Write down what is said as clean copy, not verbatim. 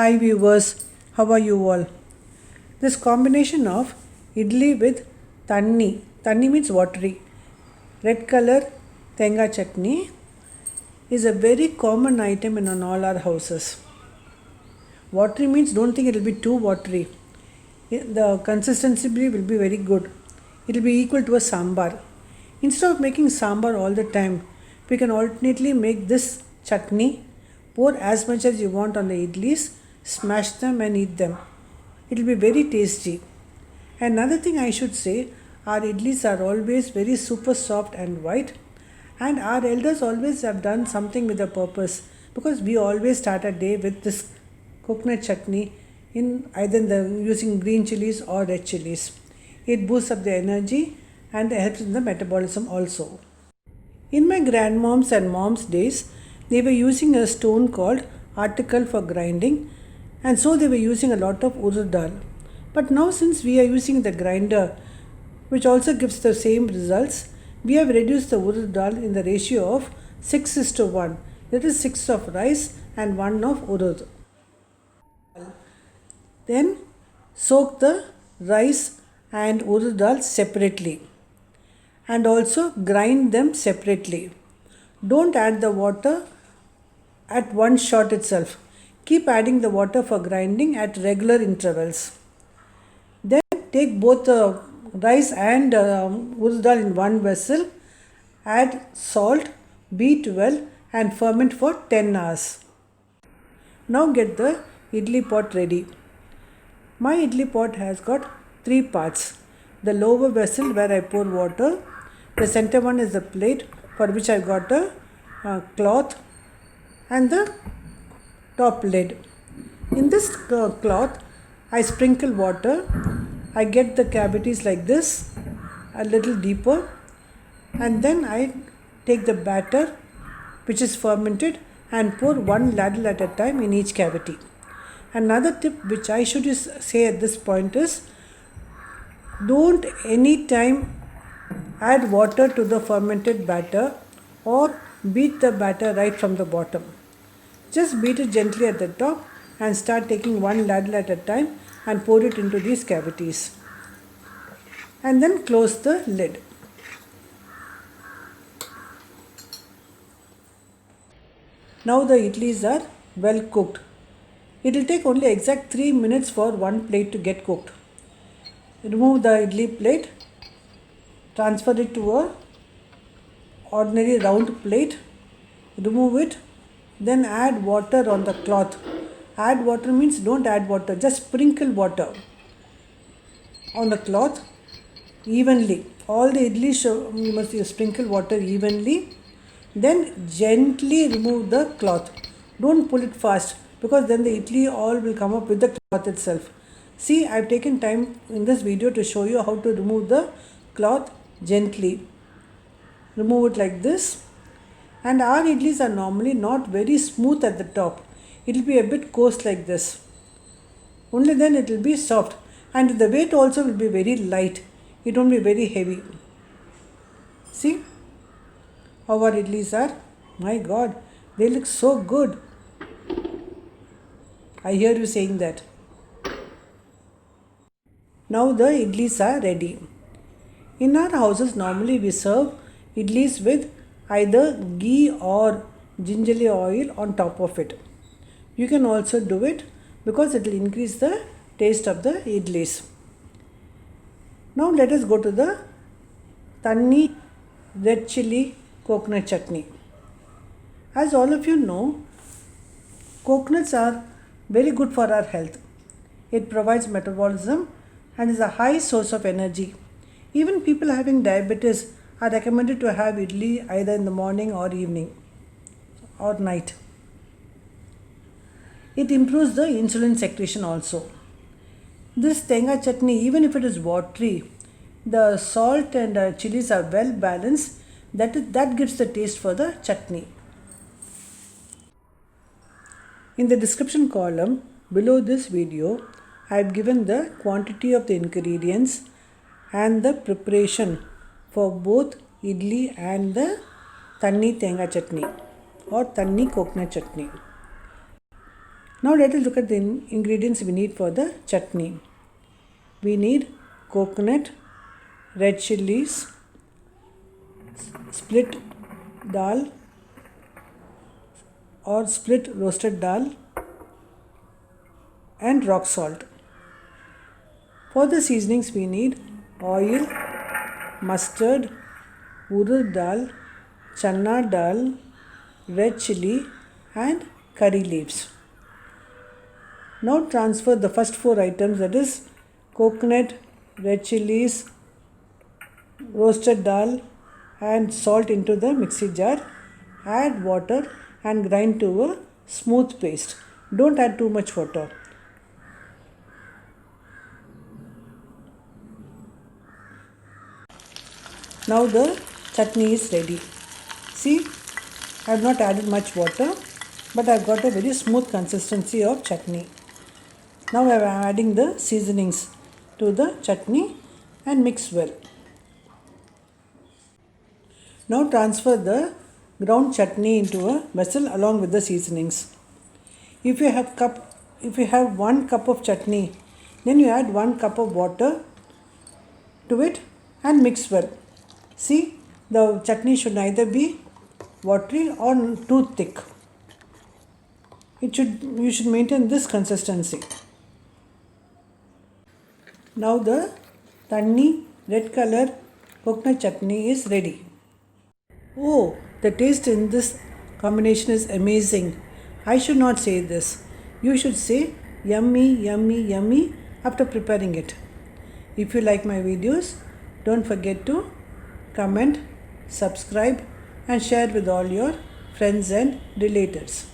Hi viewers, how are you all? This combination of idli with tanni means watery, red color tenga chutney is a very common item in all our houses. Watery means don't think it will be too watery. The consistency will be very good. It will be equal to a sambar. Instead of making sambar all the time, we can alternately make this chutney, pour as much as you want on the idlis, smash them and eat them. It will be very tasty. Another thing I should say, our idlis are always very super soft and white, and our elders always have done something with a purpose because we always start a day with this coconut chutney in either using green chilies or red chilies. It boosts up the energy and helps in the metabolism also. In my grandmom's and mom's days, they were using a stone called article for grinding, and so they were using a lot of urad dal. But now, since we are using the grinder, which also gives the same results, we have reduced the urad dal in the ratio of 6 is to 1. That is 6 of rice and 1 of urad. Then soak the rice and urad dal separately and also grind them separately. Don't add the water at one shot itself. Keep adding the water for grinding at regular intervals. Then take both the rice and urad dal in one vessel, add salt, beat well and ferment for 10 hours. Now get the idli pot ready. My idli pot has got 3 parts. The lower vessel where I pour water, the center one is the plate for which I got a cloth, and the top lid. In this cloth, I sprinkle water. I get the cavities like this, a little deeper, and then I take the batter which is fermented and pour one ladle at a time in each cavity. Another tip which I should say at this point is don't any time add water to the fermented batter or beat the batter right from the bottom. Just beat it gently at the top and start taking one ladle at a time and pour it into these cavities. And then close the lid. Now the idlis are well cooked. It will take only exact 3 minutes for one plate to get cooked. Remove the idli plate, transfer it to a ordinary round plate, remove it, then add water on the cloth. Add water means don't add water, just sprinkle water on the cloth evenly. All the idlis you must sprinkle water evenly. Then gently remove the cloth. Don't pull it fast because then the idli all will come up with the cloth itself. See, I have taken time in this video to show you how to remove the cloth gently. Remove it like this. And our idlis are normally not very smooth at the top. It will be a bit coarse like this. Only then it will be soft. And the weight also will be very light. It won't be very heavy. See how our idlis are? My God, they look so good. I hear you saying that. Now the idlis are ready. In our houses normally we serve idlis with either ghee or gingerly oil on top of it. You can also do it because it will increase the taste of the idlis. Now let us go to the tanni red chili coconut chutney. As all of you know, coconuts are very good for our health. It provides metabolism and is a high source of energy. Even people having diabetes are recommended to have idli either in the morning or evening or night. It improves the insulin secretion also. This tenga chutney, even if it is watery, the salt and chilies are well balanced. That gives the taste for the chutney. In the description column below this video, I have given the quantity of the ingredients and the preparation for both idli and the tanni tenga chutney or tanni coconut chutney. Now let us look at the ingredients we need for the chutney. We need coconut, red chilies, split dal or split roasted dal, and rock salt. For the seasonings we need oil, mustard, urad dal, chana dal, red chili and curry leaves. Now transfer the first four items, that is coconut, red chilies, roasted dal and salt, into the mixie jar. Add water and grind to a smooth paste. Don't add too much water. Now the chutney is ready. See, I have not added much water, but I have got a very smooth consistency of chutney. Now I am adding the seasonings to the chutney and mix well. Now transfer the ground chutney into a vessel along with the seasonings. If you have 1 cup of chutney, then you add 1 cup of water to it and mix well. See, the chutney should neither be watery or too thick. You should maintain this consistency. Now the tanni red color coconut chutney is ready. Oh, the taste in this combination is amazing. I should not say this. You should say yummy, yummy, yummy after preparing it. If you like my videos, don't forget to comment, subscribe and share with all your friends and relatives.